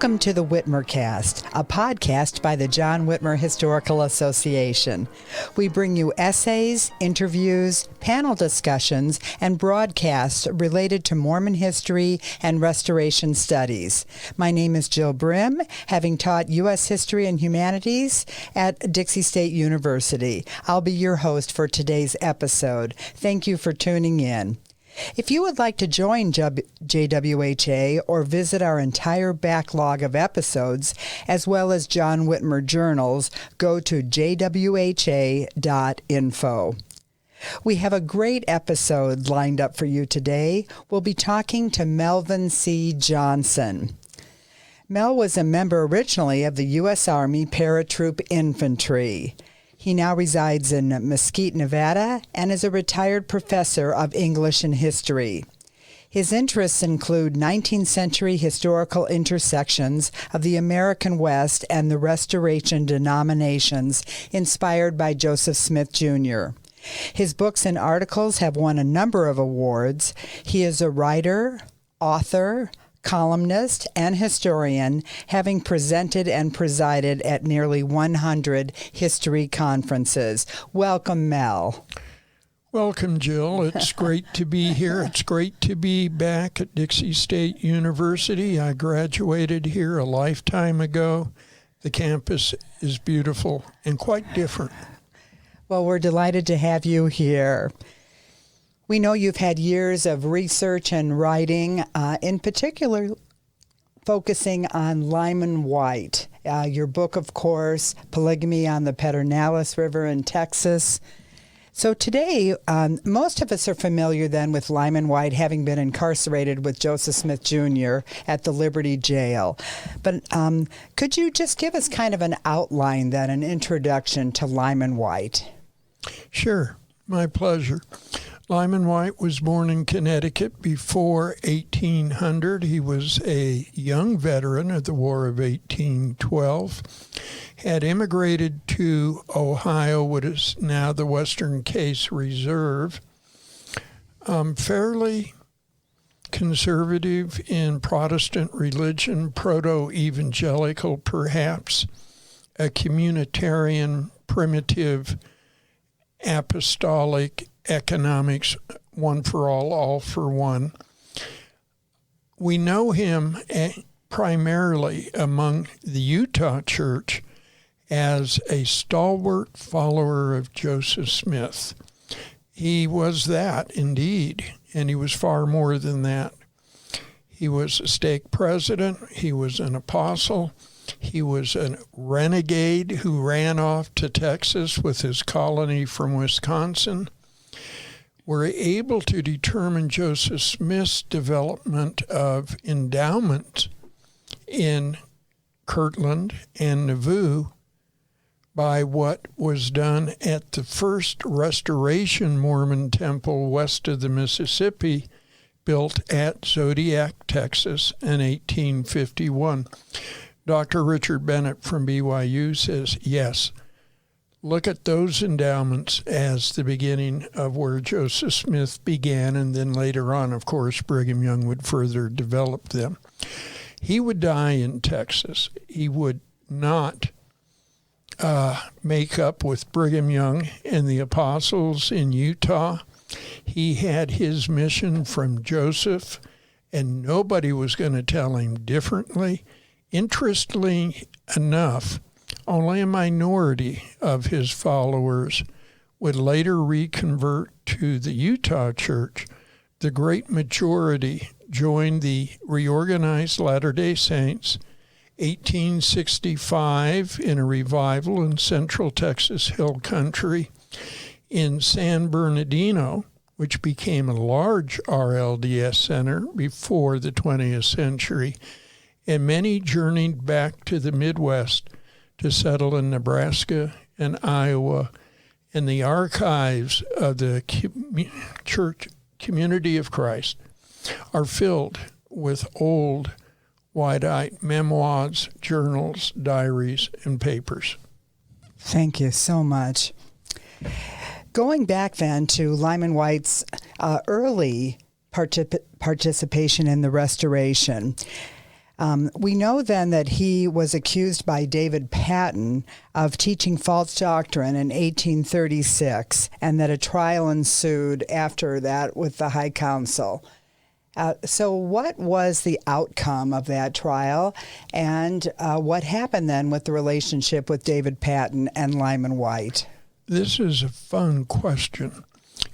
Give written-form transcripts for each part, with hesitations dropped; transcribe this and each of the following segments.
Welcome to the Whitmer Cast, a podcast by the John Whitmer Historical Association. We bring you essays, interviews, panel discussions, and broadcasts related to Mormon history and restoration studies. My name is Jill Brim, having taught U.S. History and Humanities at Dixie State University. I'll be your host for today's episode. Thank you for tuning in. If you would like to join JWHA or visit our entire backlog of episodes, as well as John Whitmer journals, go to jwha.info. We have a great episode lined up for you today. We'll be talking to Melvin C. Johnson. Mel was a member originally of the U.S. Army Paratroop Infantry. He now resides in Mesquite, Nevada, and is a retired professor of English and history. His interests include 19th century historical intersections of the American West and the Restoration denominations inspired by Joseph Smith, Jr. His books and articles have won a number of awards. He is a writer, author, columnist, and historian, having presented and presided at nearly 100 history conferences. Welcome, Mel. Welcome, Jill. It's great to be here. It's great to be back at Dixie State University. I graduated here a lifetime ago. The campus is beautiful and quite different. Well, we're delighted to have you here. We know you've had years of research and writing, in particular focusing on Lyman Wight. Your book, of course, Polygamy on the Pedernales River in Texas. So today, most of us are familiar then with Lyman Wight having been incarcerated with Joseph Smith Jr. at the Liberty Jail. But could you just give us kind of an outline then, an introduction to Lyman Wight? Sure, my pleasure. Lyman Wight was born in Connecticut before 1800. He was a young veteran of the War of 1812, had immigrated to Ohio, what is now the Western Case Reserve, fairly conservative in Protestant religion, proto-evangelical perhaps, a communitarian, primitive, apostolic economics, one for all for one. We know him primarily among the Utah church as a stalwart follower of Joseph Smith. He was that indeed, and he was far more than that. He was a stake president. He was an apostle. He was a renegade who ran off to Texas with his colony from Wisconsin. We're able to determine Joseph Smith's development of endowment in Kirtland and Nauvoo by what was done at the first Restoration Mormon temple west of the Mississippi, built at Zodiac, Texas in 1851. Dr. Richard Bennett from BYU says, yes, look at those endowments as the beginning of where Joseph Smith began, and then later on, of course, Brigham Young would further develop them. He would die in Texas. He would not make up with Brigham Young and the apostles in Utah. He had his mission from Joseph, and nobody was going to tell him differently. Interestingly enough, only a minority of his followers would later reconvert to the Utah church. The great majority joined the reorganized Latter-day Saints, 1865 in a revival in Central Texas Hill Country, in San Bernardino, which became a large RLDS center before the 20th century, and many journeyed back to the Midwest to settle in Nebraska and Iowa. And the archives of the Church Community of Christ are filled with old Whiteite memoirs, journals, diaries, and papers. Thank you so much. Going back then to Lyman Wight's early participation in the Restoration, We know then that he was accused by David Patton of teaching false doctrine in 1836, and that a trial ensued after that with the High Council. So what was the outcome of that trial, and what happened then with the relationship with David Patton and Lyman Wight? This is a fun question.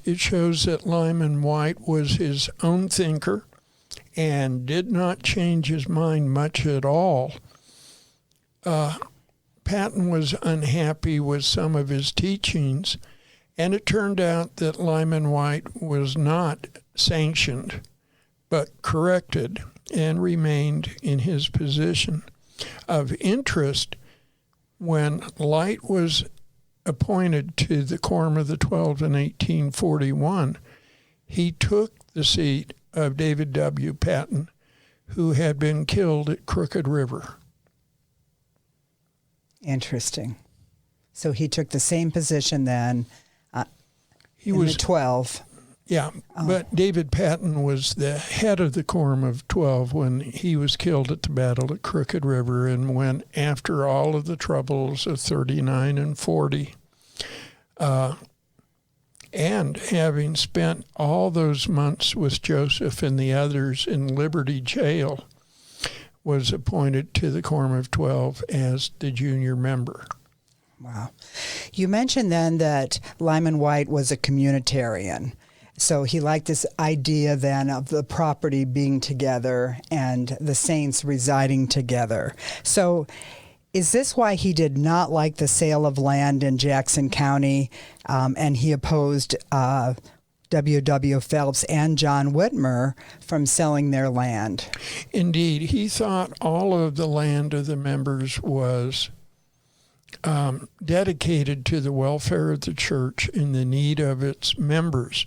It shows that Lyman Wight was his own thinker and did not change his mind much at all. Patton was unhappy with some of his teachings, and it turned out that Lyman Wight was not sanctioned, but corrected and remained in his position. Of interest, when Light was appointed to the Quorum of the Twelve in 1841, he took the seat of David W. Patton, who had been killed at Crooked River. Interesting. So he took the same position then in the 12. Yeah, but David Patton was the head of the Quorum of 12 when he was killed at the Battle at Crooked River, and when, after all of the troubles of 39 and 40, and having spent all those months with Joseph and the others in Liberty Jail, was appointed to the Quorum of 12 as the junior member. Wow. You mentioned then that Lyman Wight was a communitarian. So he liked this idea then of the property being together and the saints residing together. So is this why he did not like the sale of land in Jackson County, and he opposed W.W. Phelps and John Whitmer from selling their land? Indeed, he thought all of the land of the members was dedicated to the welfare of the church and the need of its members.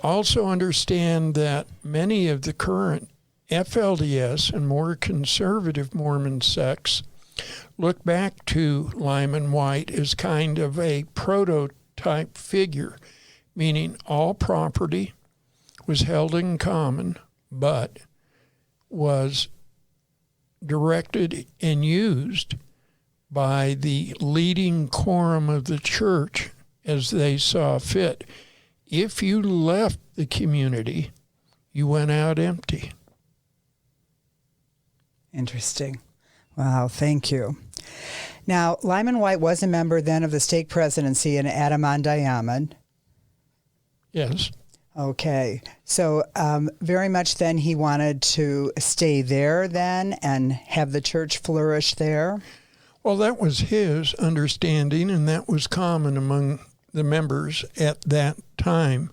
Also understand that many of the current FLDS and more conservative Mormon sects look back to Lyman Wight as kind of a prototype figure, meaning all property was held in common, but was directed and used by the leading quorum of the church as they saw fit. If you left the community, you went out empty. Interesting. Wow, thank you. Now, Lyman Wight was a member then of the stake presidency in Adam-ondi-Ahman. Yes. Okay. So very much then he wanted to stay there then and have the church flourish there? Well, that was his understanding, and that was common among the members at that time.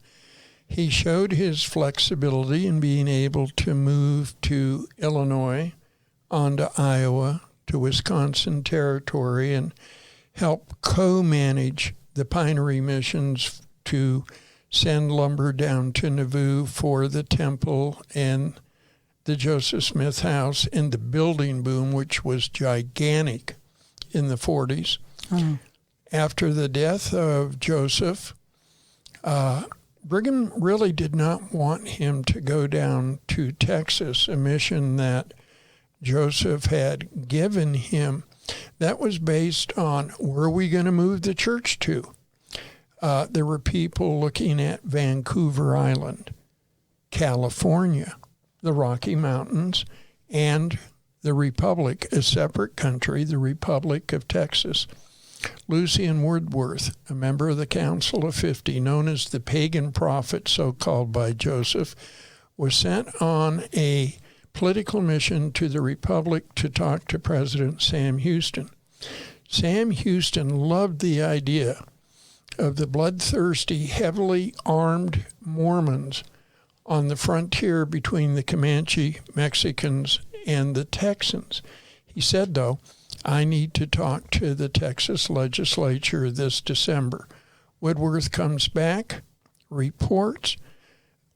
He showed his flexibility in being able to move to Illinois, on to Iowa, to Wisconsin Territory, and help co-manage the pinery missions to send lumber down to Nauvoo for the temple and the Joseph Smith House and the building boom, which was gigantic in the 40s. Mm. After the death of Joseph, Brigham really did not want him to go down to Texas, a mission that Joseph had given him. That was based on, where are we going to move the church to? There were people looking at Vancouver Island, California, the Rocky Mountains, and the Republic, a separate country, the Republic of Texas. Lucian Woodworth, a member of the Council of 50, known as the pagan prophet, so-called by Joseph, was sent on a political mission to the Republic to talk to President Sam Houston. Sam Houston loved the idea of the bloodthirsty, heavily armed Mormons on the frontier between the Comanche Mexicans and the Texans. He said, though, I need to talk to the Texas legislature this December. Woodworth comes back, reports.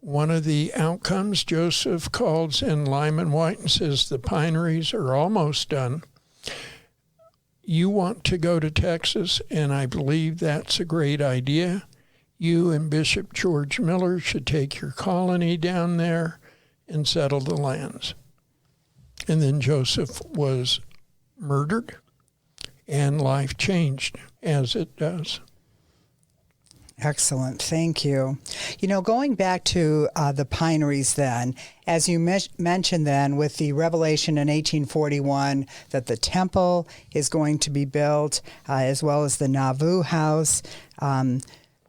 One of the outcomes, Joseph calls in Lyman Wight and says, the pineries are almost done. You want to go to Texas, and I believe that's a great idea. You and Bishop George Miller should take your colony down there and settle the lands. And then Joseph was murdered, and life changed, as it does. Excellent. Thank you. Going back to the pineries then, as you mentioned then with the revelation in 1841 that the temple is going to be built, as well as the Nauvoo House.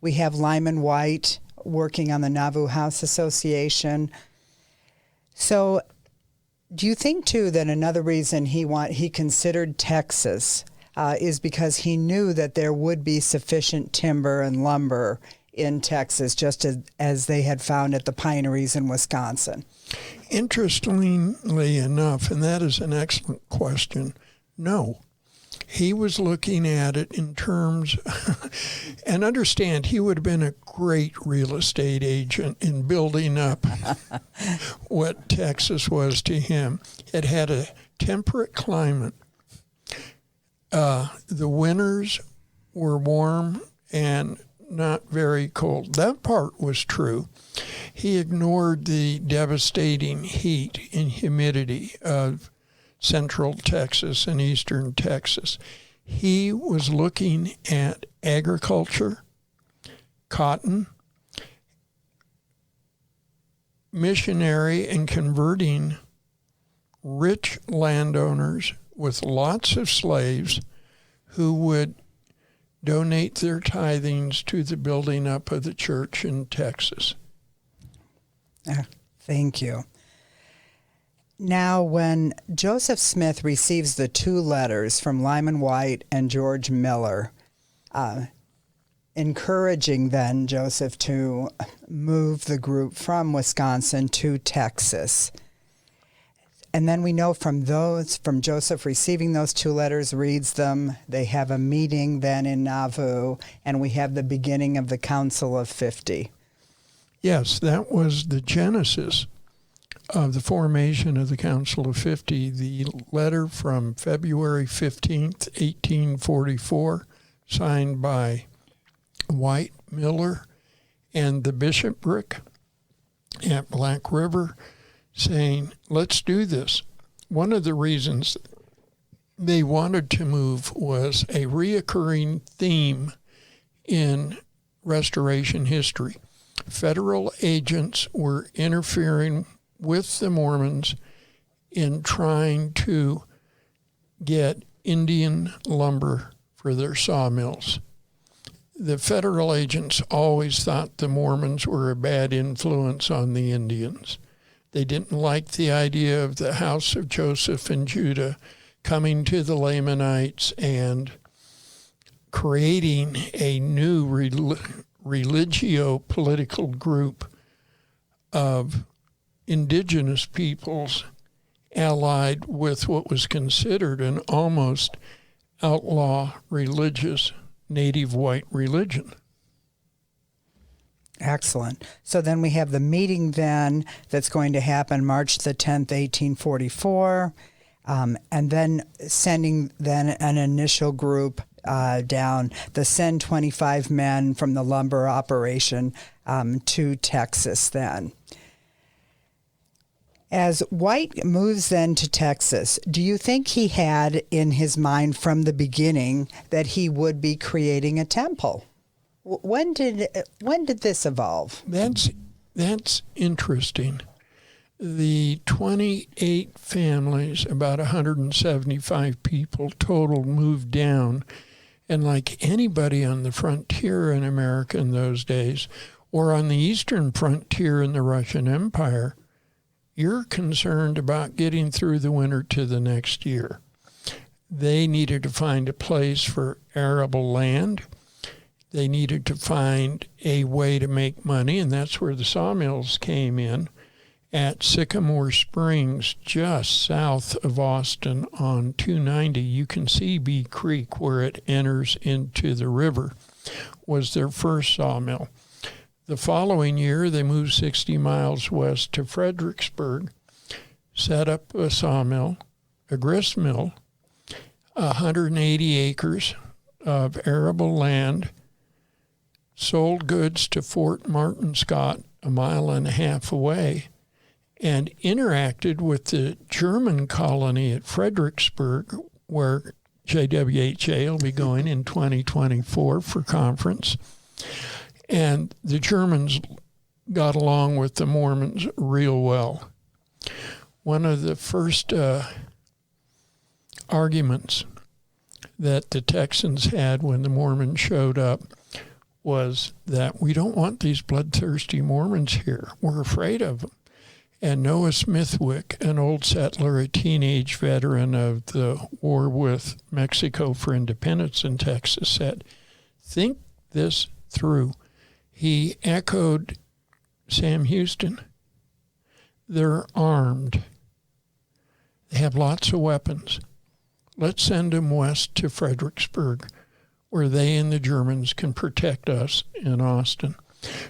We have Lyman Wight working on the Nauvoo House Association. So do you think, too, that another reason he considered Texas is because he knew that there would be sufficient timber and lumber in Texas, just as they had found at the pineries in Wisconsin? Interestingly enough, and that is an excellent question, no. He was looking at it in terms, and understand, he would have been a great real estate agent in building up what Texas was to him. It had a temperate climate. The winters were warm and not very cold. That part was true. He ignored the devastating heat and humidity of central Texas and eastern Texas. He was looking at agriculture, cotton, missionary, and converting rich landowners with lots of slaves who would donate their tithings to the building up of the church in Texas. Thank you. Now, when Joseph Smith receives the two letters from Lyman Wight and George Miller, encouraging then Joseph to move the group from Wisconsin to Texas. And then we know from Joseph receiving those two letters, reads them, they have a meeting then in Nauvoo, and we have the beginning of the Council of 50. Yes, that was the genesis of the formation of the Council of 50. The letter from February 15th, 1844, signed by Wight, Miller, and the bishopric at Black River, saying, let's do this. One of the reasons they wanted to move was a reoccurring theme in Restoration history. Federal agents were interfering with the Mormons in trying to get Indian lumber for their sawmills. The federal agents always thought the Mormons were a bad influence on the Indians. They didn't like the idea of the house of Joseph and Judah coming to the Lamanites and creating a new religio-political group of indigenous peoples allied with what was considered an almost outlaw religious native white religion. Excellent. So then we have the meeting then that's going to happen March the 10th, 1844, and then sending then an initial group down, the send 25 men from the lumber operation to Texas then. As Wight moves then to Texas, do you think he had in his mind from the beginning that he would be creating a temple? When did this evolve? That's interesting. The 28 families, about 175 people total, moved down, and like anybody on the frontier in America in those days, or on the eastern frontier in the Russian Empire, you're concerned about getting through the winter to the next year. They needed to find a place for arable land. They needed to find a way to make money, and that's where the sawmills came in at Sycamore Springs, just south of Austin on 290. You can see Bee Creek where it enters into the river, was their first sawmill. The following year, they moved 60 miles west to Fredericksburg, set up a sawmill, a grist mill, 180 acres of arable land, sold goods to Fort Martin Scott, a mile and a half away, and interacted with the German colony at Fredericksburg, where JWHA will be going in 2024 for conference. And the Germans got along with the Mormons real well. One of the first arguments that the Texans had when the Mormons showed up was that we don't want these bloodthirsty Mormons here. We're afraid of them. And Noah Smithwick, an old settler, a teenage veteran of the war with Mexico for independence in Texas, said, think this through. He echoed Sam Houston. They're armed. They have lots of weapons. Let's send them west to Fredericksburg, where they and the Germans can protect us in Austin.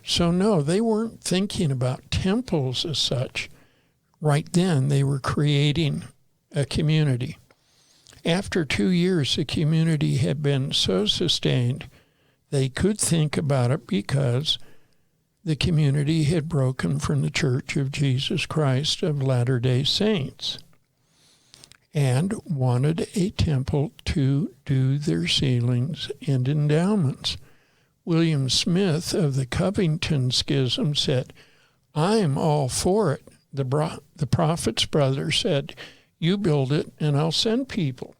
So no, they weren't thinking about temples as such. Right then, they were creating a community. After 2 years, the community had been so sustained, they could think about it because the community had broken from the Church of Jesus Christ of Latter-day Saints and wanted a temple to do their sealings and endowments. William Smith of the Covington Schism said, I'm all for it. The prophet's brother said, you build it and I'll send people.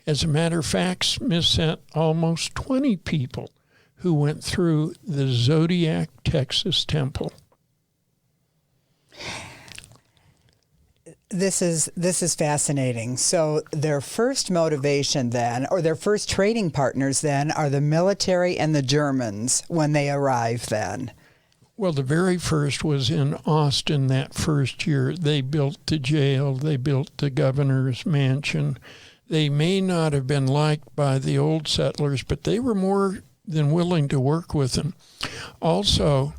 As a matter of fact, Smith sent almost 20 people who went through the Zodiac, Texas temple. This is fascinating. So their first motivation then, or their first trading partners then, are the military and the Germans when they arrive then. Well, the very first was in Austin that first year. They built the jail. They built the governor's mansion. They may not have been liked by the old settlers, but they were more than willing to work with them. Also,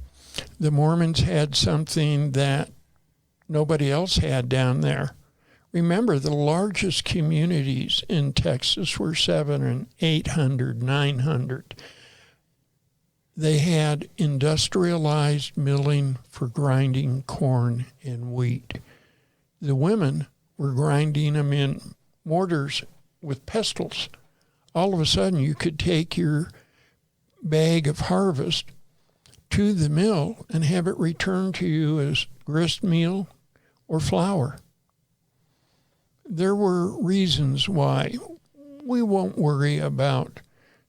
the Mormons had something that nobody else had down there. Remember, the largest communities in Texas were 700 and 800, 900. They had industrialized milling for grinding corn and wheat. The women were grinding them in mortars with pestles. All of a sudden, you could take your bag of harvest to the mill and have it returned to you as grist meal or flour. There were reasons why we won't worry about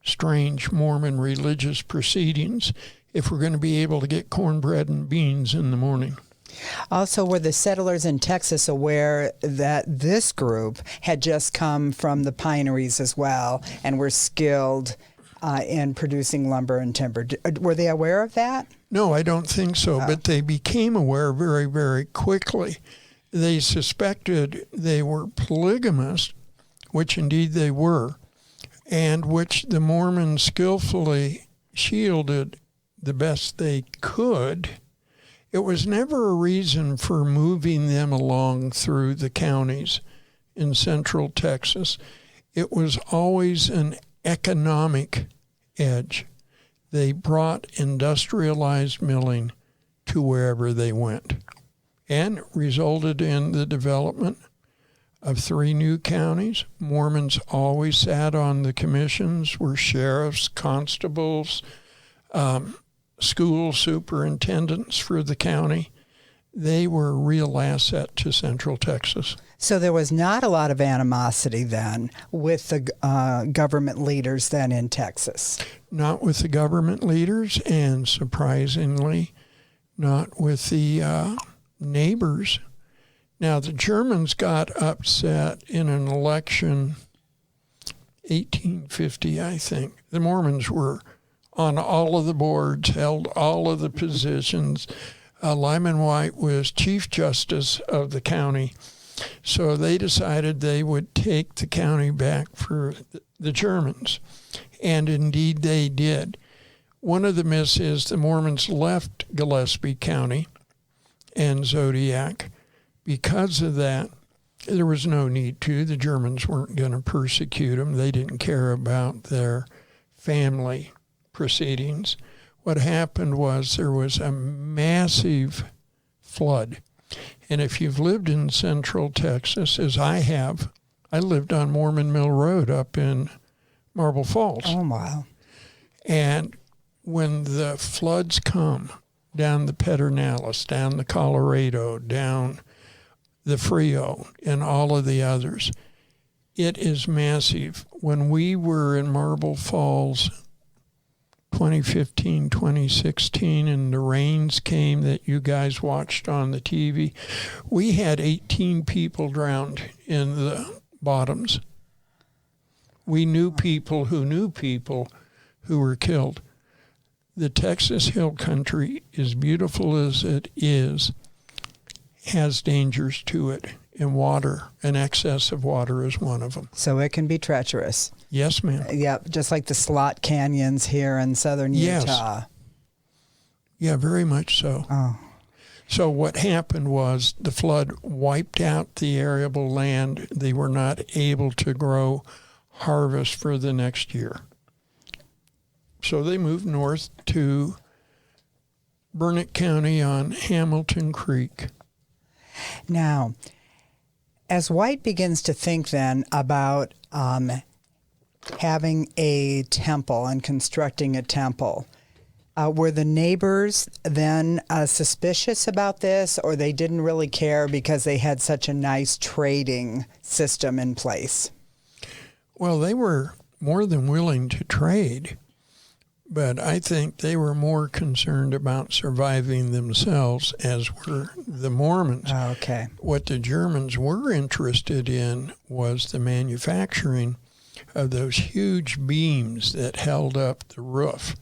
strange Mormon religious proceedings if we're going to be able to get cornbread and beans in the morning. Also, were the settlers in Texas aware that this group had just come from the pineries as well and were skilled in producing lumber and timber? Were they aware of that? No, I don't think so, but they became aware very, very quickly. They suspected they were polygamous, which indeed they were, and which the Mormons skillfully shielded the best they could. It was never a reason for moving them along through the counties in central Texas. It was always an economic edge. They brought industrialized milling to wherever they went, and resulted in the development of 3 new counties. Mormons always sat on the commissions, were sheriffs, constables, school superintendents for the county. They were a real asset to Central Texas. So there was not a lot of animosity then with the government leaders then in Texas? Not with the government leaders, and surprisingly, not with the neighbors. Now, the Germans got upset in an election, 1850, I think. The Mormons were on all of the boards, held all of the positions. Lyman Wight was Chief Justice of the county. So they decided they would take the county back for the Germans. And indeed they did. One of the myths is the Mormons left Gillespie County and Zodiac. Because of that, there was no need to. The Germans weren't going to persecute them. They didn't care about their family proceedings. What happened was there was a massive flood, And if you've lived in central Texas, as I have, I lived on Mormon Mill Road up in Marble Falls. Oh, wow. And when the floods come down the Pedernales, down the Colorado, down the Frio, and all of the others, it is massive. When we were in Marble Falls 2015, 2016, and the rains came that you guys watched on the TV, we had 18 people drowned in the bottoms. We knew people who were killed. The Texas Hill Country, as beautiful as it is, has dangers to it, and water, an excess of water is one of them. So it can be treacherous. Yes, ma'am. Yeah, just like the slot canyons here in southern Utah. Yeah, very much so. Oh. So what happened was the flood wiped out the arable land. They were not able to grow harvest for the next year. So they moved north to Burnett County on Hamilton Creek. Now, as White begins to think then about having a temple and constructing a temple, were the neighbors then suspicious about this, or they didn't really care because they had such a nice trading system in place? Well, they were more than willing to trade, but I think they were more concerned about surviving themselves, as were the Mormons. Oh, okay. What the Germans were interested in was the manufacturing of those huge beams that held up the roof.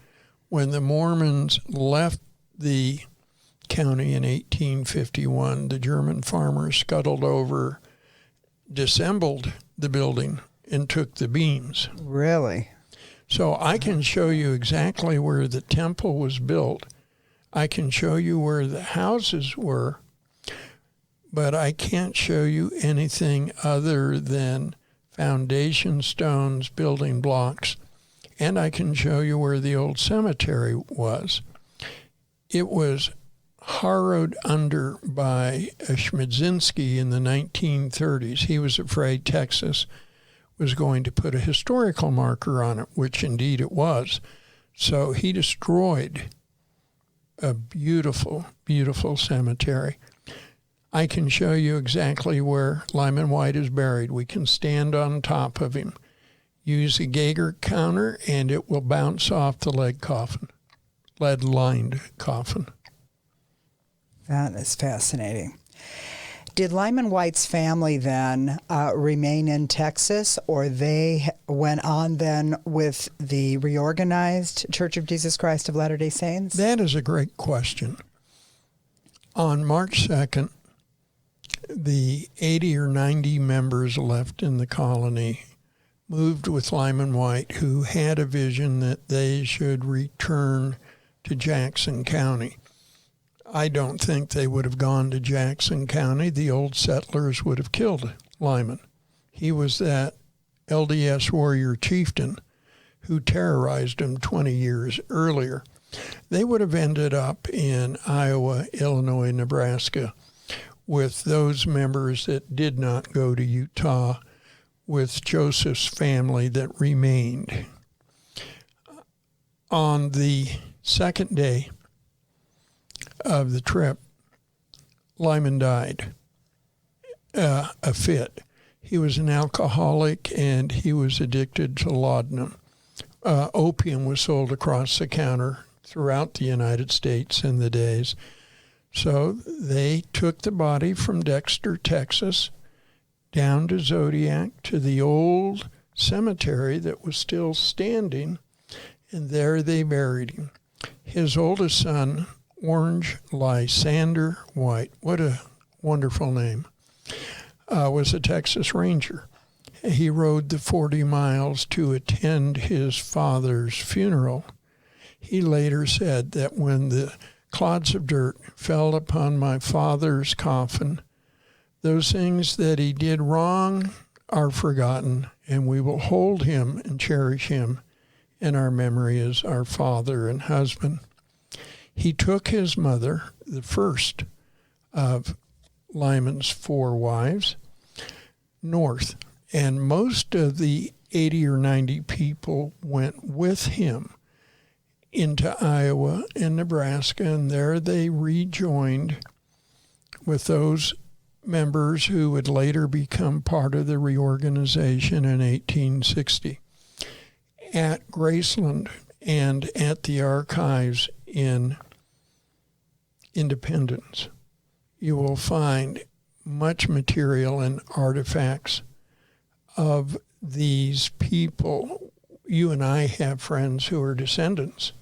When the Mormons left the county in 1851, the German farmers scuttled over, disassembled the building, and took the beams. Really? So I can show you exactly where the temple was built. I can show you where the houses were, but I can't show you anything other than foundation stones, building blocks, and I can show you where the old cemetery was. It was harrowed under by a Schmidzinski in the 1930s. He was afraid Texas was going to put a historical marker on it, which indeed it was. So he destroyed a beautiful, beautiful cemetery. I can show you exactly where Lyman Wight is buried. We can stand on top of him, use a Geiger counter, and it will bounce off the lead-lined coffin. That is fascinating. Did Lyman Wight's family then remain in Texas, or they went on then with the reorganized Church of Jesus Christ of Latter-day Saints? That is a great question. On March 2nd, the 80 or 90 members left in the colony moved with Lyman Wight, who had a vision that they should return to Jackson County. I don't think they would have gone to Jackson County. The old settlers would have killed Lyman. He was that LDS warrior chieftain who terrorized them 20 years earlier. They would have ended up in Iowa, Illinois, Nebraska with those members that did not go to Utah, with Joseph's family that remained. On the second day of the trip, Lyman died, a fit. He was an alcoholic and he was addicted to laudanum. Opium was sold across the counter throughout the United States in the days. So they took the body from Dexter, Texas, down to Zodiac to the old cemetery that was still standing, and there they buried him. His oldest son, Orange Lysander White, what a wonderful name, was a Texas Ranger. He rode the 40 miles to attend his father's funeral. He later said that when the clods of dirt fell upon my father's coffin, those things that he did wrong are forgotten, and we will hold him and cherish him in our memory as our father and husband. He took his mother, the first of Lyman's 4 wives, north. And most of the 80 or 90 people went with him into Iowa and Nebraska, and there they rejoined with those members who would later become part of the reorganization in 1860. At Graceland and at the archives in Independence, you will find much material and artifacts of these people. You and I have friends who are descendants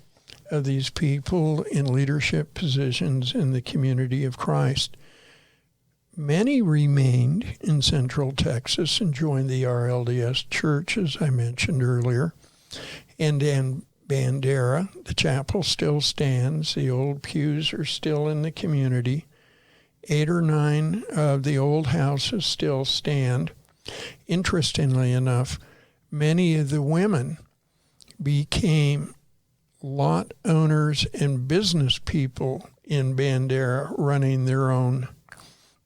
of these people in leadership positions in the community of Christ. Many remained in Central Texas and joined the RLDS Church, as I mentioned earlier. And in Bandera, the chapel still stands. The old pews are still in the community. 8 or 9 of the old houses still stand. Interestingly enough, many of the women became lot owners and business people in Bandera, running their own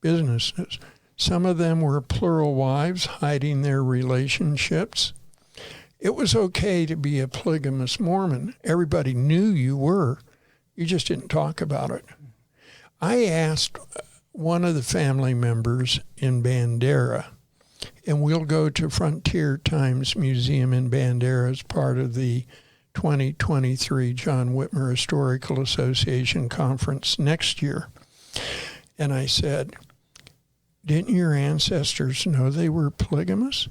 businesses. Some of them were plural wives, hiding their relationships. It was okay to be a polygamous Mormon. Everybody knew you were. You just didn't talk about it. I asked one of the family members in Bandera, and we'll go to Frontier Times Museum in Bandera as part of the 2023 John Whitmer Historical Association Conference next year. And I said, "Didn't your ancestors know they were polygamous?"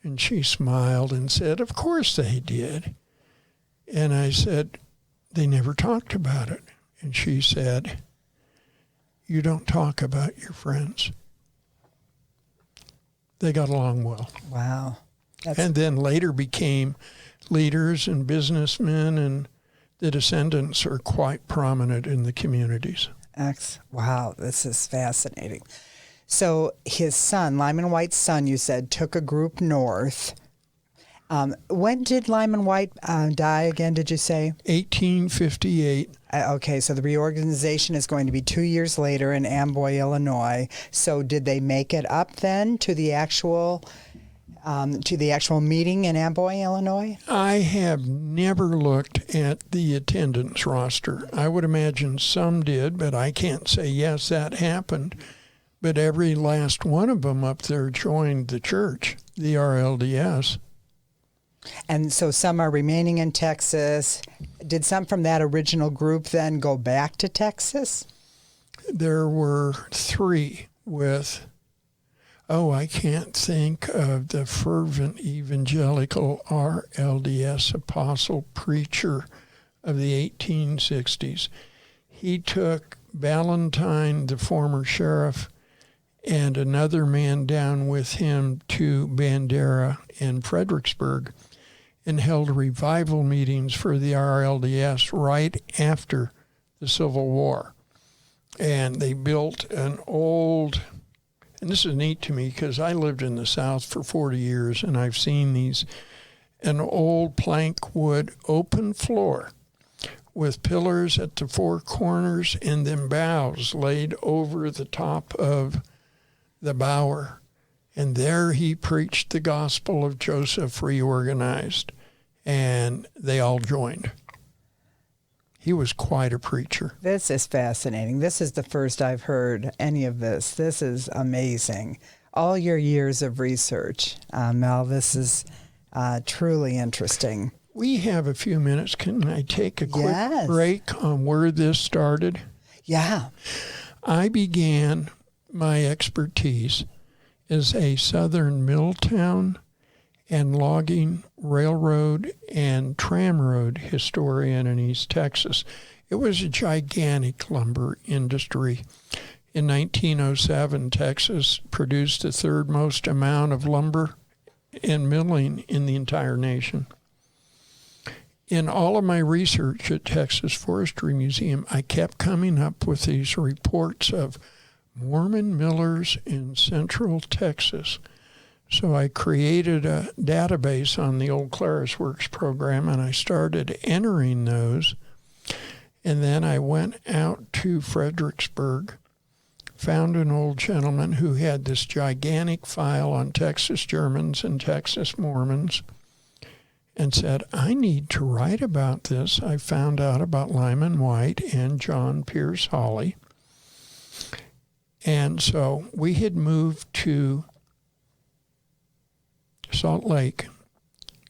And she smiled and said, "Of course they did." And I said, "They never talked about it." And she said, "You don't talk about your friends." They got along well. Wow. And then later became leaders and businessmen, and the descendants are quite prominent in the communities. Wow, this is fascinating. So his son, Lyman Wight's son, you said, took a group north. When did Lyman Wight die again, did you say? 1858. Okay, so the reorganization is going to be 2 years later in Amboy, Illinois. So did they make it up then to the actual meeting in Amboy, Illinois? I have never looked at the attendance roster. I would imagine some did, but I can't say, yes, that happened. But every last one of them up there joined the church, the RLDS. And so some are remaining in Texas. Did some from that original group then go back to Texas? There were 3 with, I can't think of the fervent evangelical RLDS apostle preacher of the 1860s. He took Ballantyne, the former sheriff, and another man down with him to Bandera and Fredericksburg, and held revival meetings for the RLDS right after the Civil War. And they built an old, and this is neat to me because I lived in the South for 40 years and I've seen these, an old plank wood open floor with pillars at the 4 corners and then boughs laid over the top of the bower. And there he preached the gospel of Joseph reorganized, and they all joined. He was quite a preacher. This is fascinating. This is the first I've heard any of this. This is amazing. All your years of research, Mel, this is truly interesting. We have a few minutes. Can I take a quick break on where this started? Yeah. I began my expertise as a southern mill town and logging, railroad, and tram road historian in East Texas. It was a gigantic lumber industry. In 1907, Texas produced the 3rd most amount of lumber and milling in the entire nation. In all of my research at Texas Forestry Museum, I kept coming up with these reports of Mormon millers in Central Texas. So I created a database on the old Claris Works program, and I started entering those. And then I went out to Fredericksburg found an old gentleman who had this gigantic file on Texas Germans and Texas Mormons and said, I need to write about this. I found out about Lyman Wight and John Pierce Hawley. And so we had moved to Salt Lake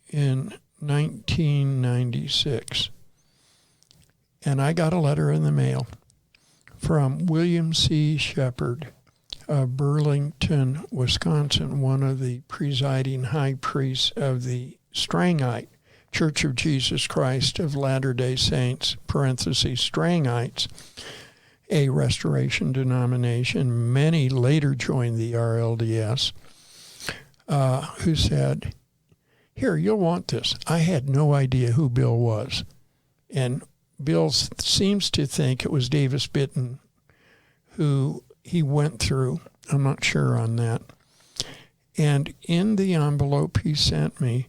in 1996. And I got a letter in the mail from William C. Shepard of Burlington, Wisconsin, one of the presiding high priests of the Strangite Church of Jesus Christ of Latter-day Saints, parentheses, Strangites, a restoration denomination. Many later joined the RLDS, who said, here, you'll want this. I had no idea who Bill was. And Bill seems to think it was Davis Bitten who he went through. I'm not sure on that. And in the envelope he sent me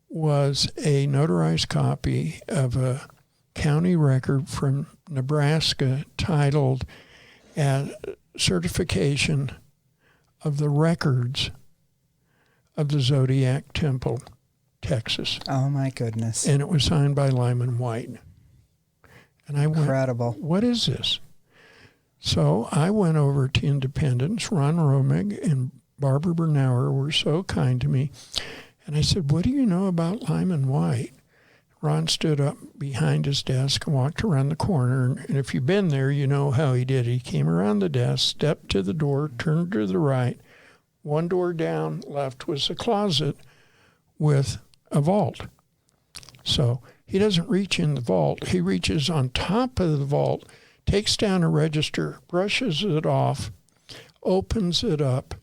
was a notarized copy of a county record from Nebraska titled Certification of the Records of the Zodiac Temple, Texas. Oh, my goodness. And it was signed by Lyman Wight. And I went, incredible. What is this? So I went over to Independence. Ron Romig and Barbara Bernauer were so kind to me. And I said, what do you know about Lyman Wight? Ron stood up behind his desk and walked around the corner. And if you've been there, you know how he did. He came around the desk, stepped to the door, turned to the right. One door down left was a closet with a vault. So he doesn't reach in the vault. He reaches on top of the vault, takes down a register, brushes it off, opens it up,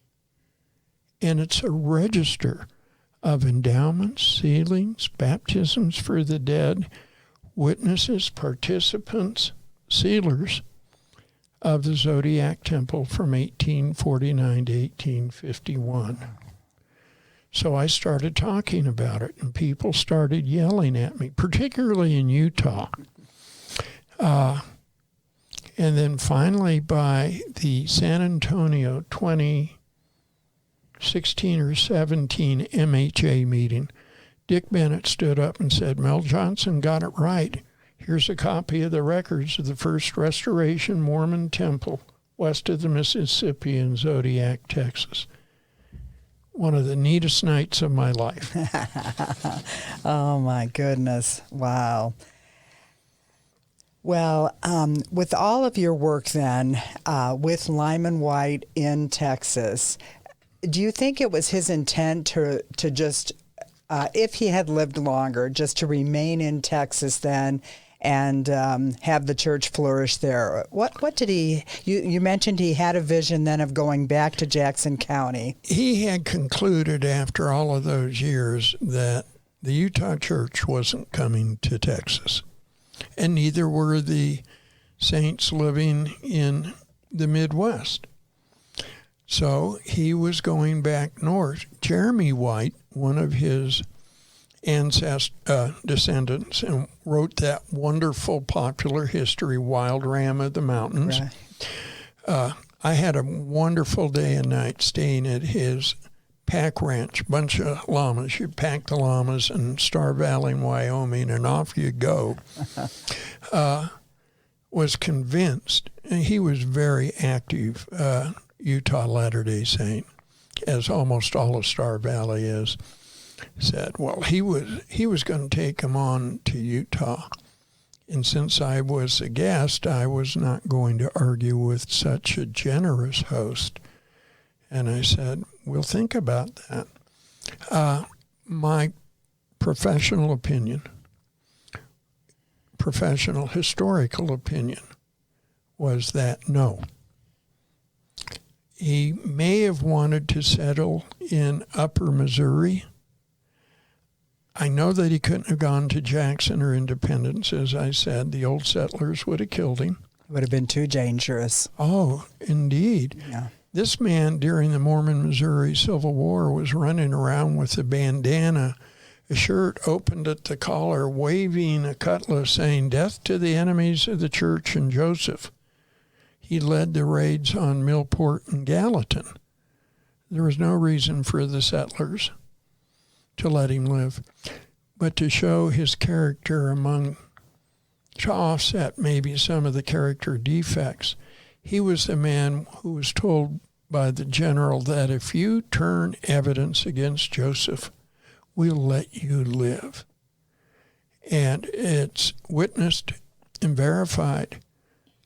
and it's a register of endowments, sealings, baptisms for the dead, witnesses, participants, sealers of the Zodiac Temple from 1849 to 1851. So I started talking about it, and people started yelling at me, particularly in Utah. And then finally, by the San Antonio 2016 or 17 MHA meeting, Dick Bennett stood up and said, Mel Johnson got it right. Here's a copy of the records of the first Restoration Mormon Temple west of the Mississippi in Zodiac, Texas. One of the neatest nights of my life. Oh, my goodness. Wow. Well, with all of your work then, with Lyman Wight in Texas, do you think it was his intent to just, if he had lived longer, just to remain in Texas then and have the church flourish there? What did he, you mentioned he had a vision then of going back to Jackson County. He had concluded after all of those years that the Utah church wasn't coming to Texas, and neither were the saints living in the Midwest. So he was going back north. Jeremy Wight, one of his descendants, and wrote that wonderful popular history, Wild Ram of the Mountains. Right. I had a wonderful day and night staying at his pack ranch, bunch of llamas. You pack the llamas in Star Valley, Wyoming, and off you go. Was convinced, and he was very active, Utah Latter-day Saint, as almost all of Star Valley is, said, well, he was going to take him on to Utah. And since I was a guest, I was not going to argue with such a generous host. And I said, we'll think about that. My professional historical opinion was that no. He may have wanted to settle in Upper Missouri. I know that he couldn't have gone to Jackson or Independence. As I said, the old settlers would have killed him. It would have been too dangerous. Oh, indeed. Yeah. This man, during the Mormon-Missouri Civil War, was running around with a bandana, a shirt opened at the collar, waving a cutlass, saying, "Death to the enemies of the church and Joseph." he led the raids on Millport and Gallatin. There was no reason for the settlers to let him live, but to show his character to offset maybe some of the character defects. He was the man who was told by the general that if you turn evidence against Joseph, we'll let you live. And it's witnessed and verified.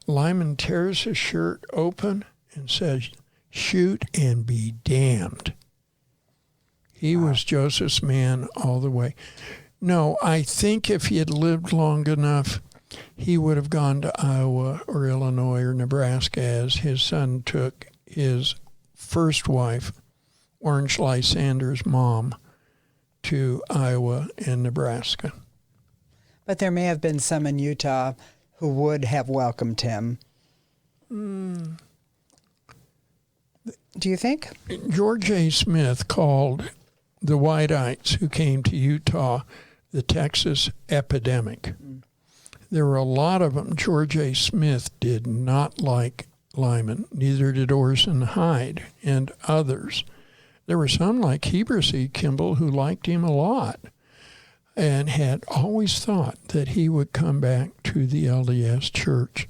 Lyman tears his shirt open and says, "Shoot and be damned." He was Joseph's man all the way. No, I think if he had lived long enough, he would have gone to Iowa or Illinois or Nebraska, as his son took his first wife, Orange Lysander's mom, to Iowa and Nebraska. But there may have been some in Utah who would have welcomed him. Do you think? George A. Smith called the Whiteites who came to Utah the Texas epidemic. There were a lot of them. George A. Smith did not like Lyman. Neither did Orson Hyde and others. There were some like Heber C. Kimball who liked him a lot and had always thought that he would come back to the LDS Church.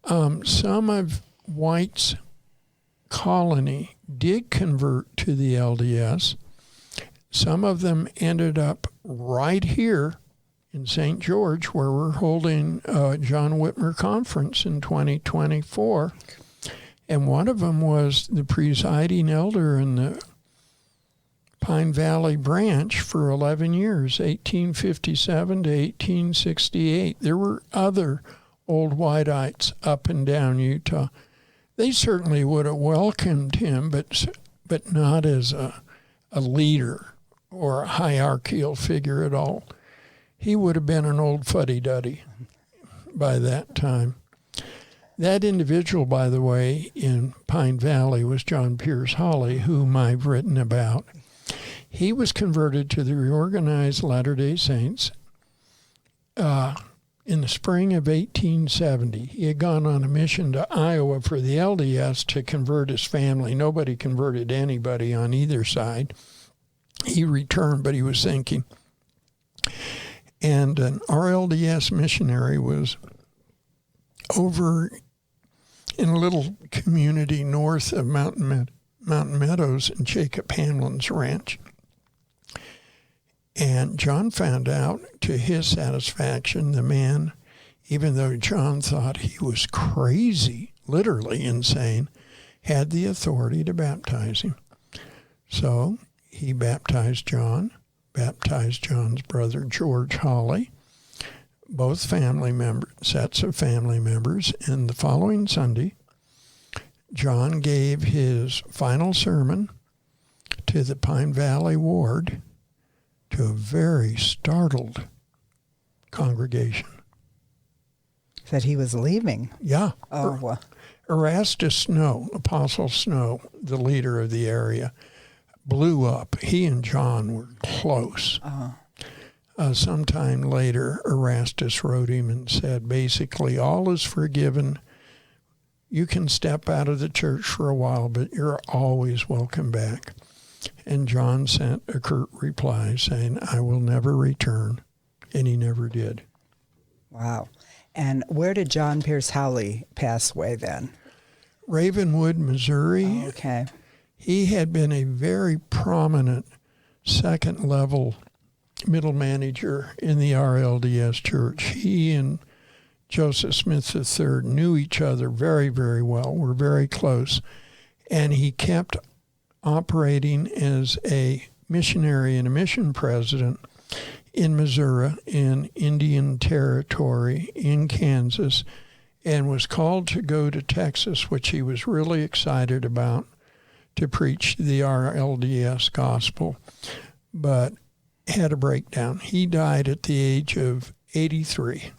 Some of White's colony did convert to the LDS. Some of them ended up right here in St. George, where we're holding John Whitmer Conference in 2024. And one of them was the presiding elder in the Pine Valley branch for 11 years, 1857 to 1868. There were other old Whiteites up and down Utah. They certainly would have welcomed him, but not as a leader or a hierarchical figure at all. He would have been an old fuddy-duddy by that time. That individual, by the way, in Pine Valley was John Pierce Hawley, whom I've written about. He was converted to the Reorganized Latter-day Saints in the spring of 1870. He had gone on a mission to Iowa for the LDS to convert his family. Nobody converted anybody on either side. He returned, but he was thinking. And an RLDS missionary was over in a little community north of Mountain Meadows and Jacob Hamlin's ranch. And John found out, to his satisfaction, the man, even though John thought he was crazy, literally insane, had the authority to baptize him. So he baptized John, baptized John's brother George Hawley, both sets of family members, and the following Sunday, John gave his final sermon to the Pine Valley Ward to a very startled congregation. That he was leaving? Yeah. Oh, well. Erastus Snow, Apostle Snow, the leader of the area, blew up. He and John were close. Sometime later, Erastus wrote him and said, basically, all is forgiven. You can step out of the church for a while, but you're always welcome back. And John sent a curt reply saying, I will never return. And he never did. Wow. And where did John Pierce Hawley pass away then? Ravenwood, Missouri. Oh, okay. He had been a very prominent second-level middle manager in the RLDS Church. He and Joseph Smith III knew each other very, very well, were very close, and he kept operating as a missionary and a mission president in Missouri, in Indian Territory, in Kansas, and was called to go to Texas, which he was really excited about, to preach the RLDS gospel, but had a breakdown. He died at the age of 83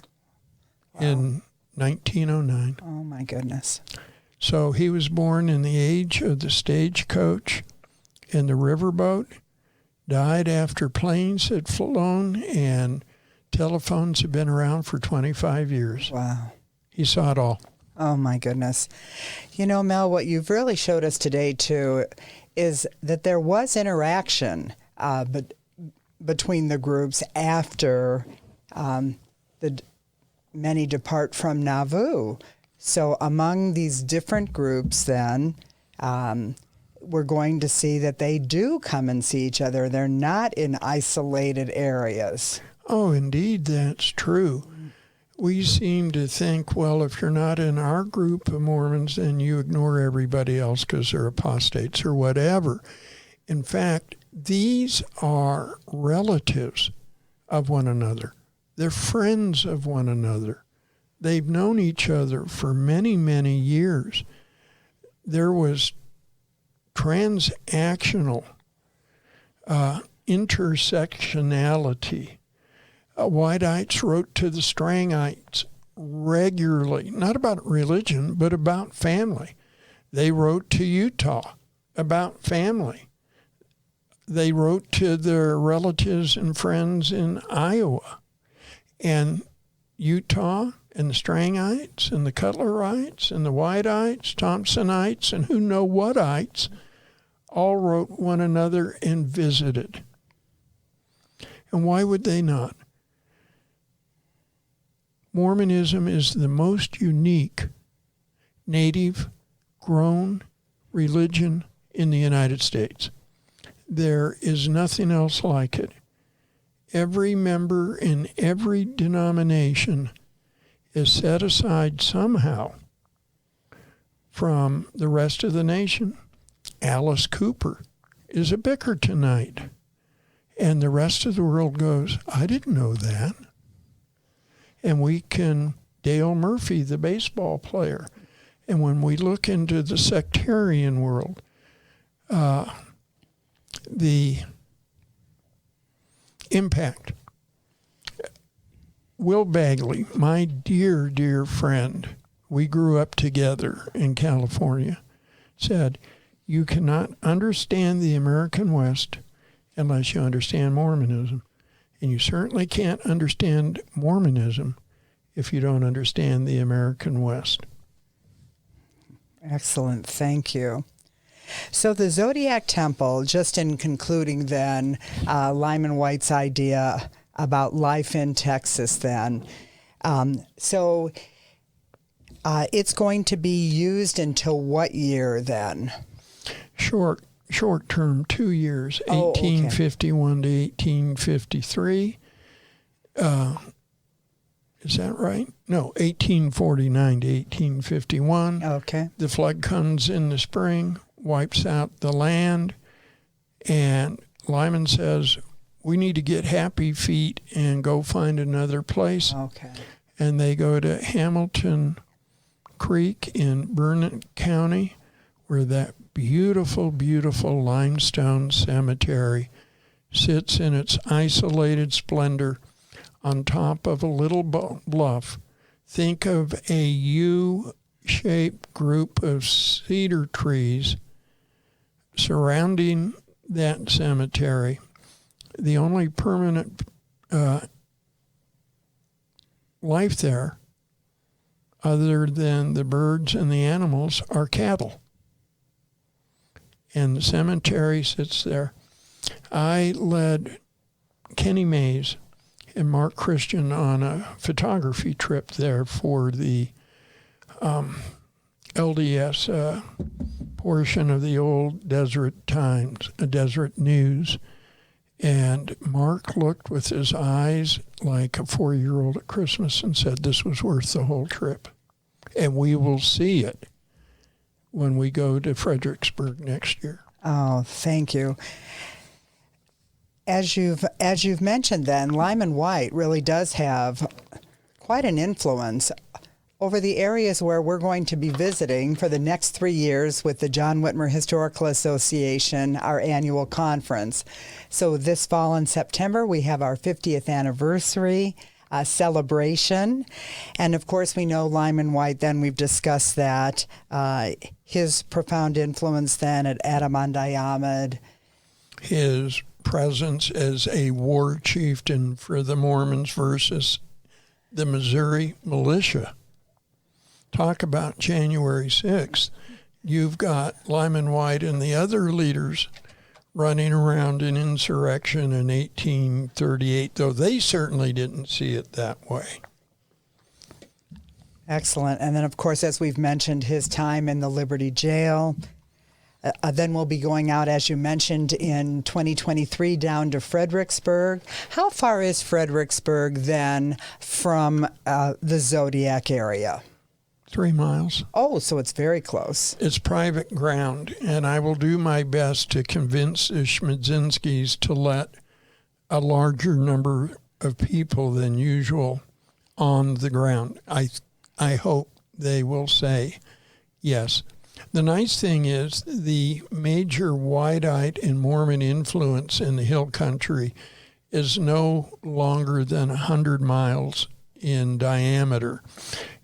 in 1909. Oh, my goodness. So he was born in the age of the stagecoach and the riverboat, died after planes had flown and telephones had been around for 25 years. Wow. He saw it all. Oh, my goodness. You know, Mel, what you've really showed us today, too, is that there was interaction between the groups after the many depart from Nauvoo. So among these different groups, then, we're going to see that they do come and see each other. They're not in isolated areas. Oh, indeed, that's true. We seem to think, well, if you're not in our group of Mormons, then you ignore everybody else because they're apostates or whatever. In fact, these are relatives of one another. They're friends of one another. They've known each other for many, many years. There was transactional intersectionality. Whiteites wrote to the Strangites regularly, not about religion, but about family. They wrote to Utah about family. They wrote to their relatives and friends in Iowa. And Utah and the Strangites and the Cutlerites and the Whiteites, Thompsonites, and who know whatites all wrote one another and visited. And why would they not? Mormonism is the most unique native grown religion in the United States. There is nothing else like it. Every member in every denomination is set aside somehow from the rest of the nation. Alice Cooper is a Bickertonite. And the rest of the world goes, I didn't know that. And we can, Dale Murphy, the baseball player. And when we look into the sectarian world, the impact. Will Bagley, my dear, dear friend, we grew up together in California, said, you cannot understand the American West unless you understand Mormonism. And you certainly can't understand Mormonism if you don't understand the American West. Excellent. Thank you. So the Zodiac Temple, just in concluding then, Lyman Wight's idea about life in Texas then. It's going to be used until what year then? Short term, 2 years, 1851 to 1853. Is that right? No, 1849 to 1851. Okay. The flood comes in the spring, wipes out the land, and Lyman says, we need to get happy feet and go find another place. Okay. And they go to Hamilton Creek in Burnett County, where that beautiful, beautiful limestone cemetery sits in its isolated splendor on top of a little bluff. Think of a U-shaped group of cedar trees surrounding that cemetery. The only permanent life there, other than the birds and the animals, are cattle. And the cemetery sits there. I led Kenny Mays and Mark Christian on a photography trip there for the LDS portion of the old Deseret Times, Deseret News. And Mark looked with his eyes like a 4-year-old at Christmas and said this was worth the whole trip. And we will see it when we go to Fredericksburg next year. Oh, thank you. As you've mentioned then, Lyman Wight really does have quite an influence over the areas where we're going to be visiting for the next 3 years with the John Whitmer Historical Association, our annual conference. So this fall in September, we have our 50th anniversary celebration. And of course, we know Lyman Wight, then we've discussed that, his profound influence then at Adam-ondi-Ahman. His presence as a war chieftain for the Mormons versus the Missouri militia. Talk about January 6th. You've got Lyman Wight and the other leaders running around in insurrection in 1838, though they certainly didn't see it that way. Excellent. And then, of course, as we've mentioned, his time in the Liberty Jail. Then we'll be going out, as you mentioned, in 2023 down to Fredericksburg. How far is Fredericksburg then from the Zodiac area? 3 miles. Oh, so it's very close. It's private ground, and I will do my best to convince the Schmidzinskis to let a larger number of people than usual on the ground. I hope they will say yes. The nice thing is the major Whiteite and Mormon influence in the hill country is no longer than 100 miles in diameter.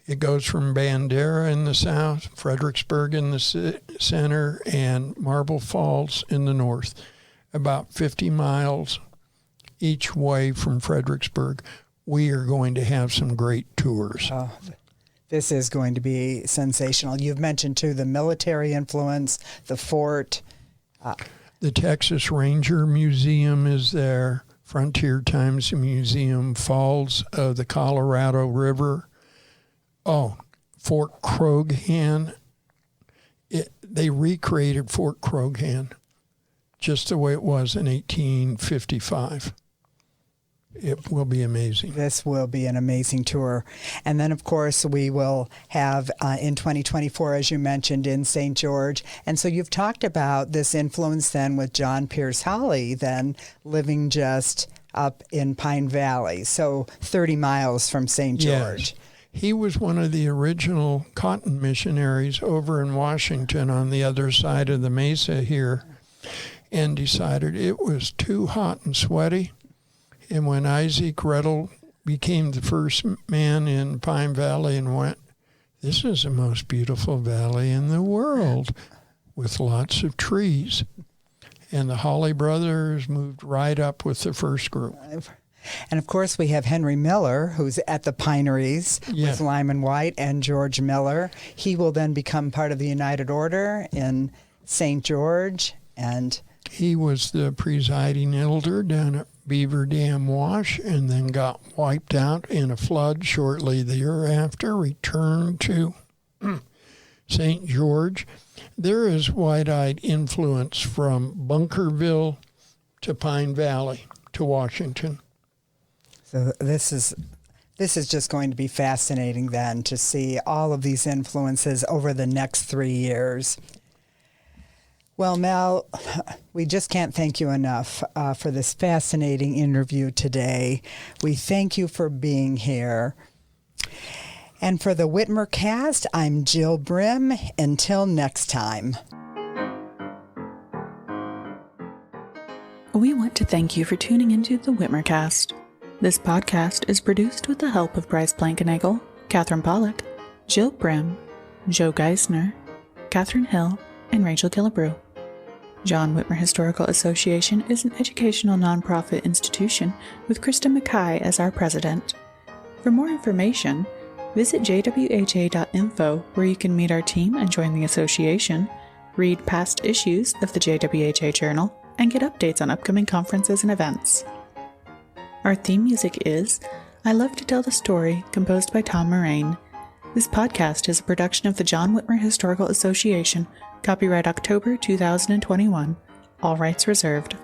It goes from Bandera in the south, Fredericksburg in the center, and Marble Falls in the north, about 50 miles each way from Fredericksburg. We are going to have some great tours. Oh, this is going to be sensational. You've mentioned, too, the military influence, the fort. The Texas Ranger Museum is there, Frontier Times Museum, Falls of the Colorado River. Oh, Fort Croghan. They recreated Fort Croghan just the way it was in 1855. It will be amazing. This will be an amazing tour. And then, of course, we will have in 2024, as you mentioned, in St. George. And so you've talked about this influence then with John Pierce Hawley, then living just up in Pine Valley, so 30 miles from St. George. Yes. He was one of the original cotton missionaries over in Washington on the other side of the mesa here, and decided it was too hot and sweaty. And when Isaac Rettel became the first man in Pine Valley and went, this is the most beautiful valley in the world with lots of trees. And the Hawley brothers moved right up with the first group. And, of course, we have Henry Miller, who's at the Pineries with Lyman Wight and George Miller. He will then become part of the United Order in St. George. And he was the presiding elder down at Beaver Dam Wash, and then got wiped out in a flood shortly thereafter, returned to St. George. There is Whiteite influence from Bunkerville to Pine Valley to Washington. So this is just going to be fascinating then to see all of these influences over the next 3 years. Well, Mel, we just can't thank you enough for this fascinating interview today. We thank you for being here. And for the Whitmer cast, I'm Jill Brim. Until next time. We want to thank you for tuning into the Whitmer cast. This podcast is produced with the help of Bryce Blankenagel, Catherine Pollock, Jill Brim, Joe Geisner, Catherine Hill, and Rachel Killebrew. John Whitmer Historical Association is an educational nonprofit institution with Krista Mackay as our president. For more information, visit jwha.info, where you can meet our team and join the association, read past issues of the JWHA Journal, and get updates on upcoming conferences and events. Our theme music is I Love to Tell the Story, composed by Tom Moraine. This podcast is a production of the John Whitmer Historical Association, copyright October 2021, all rights reserved.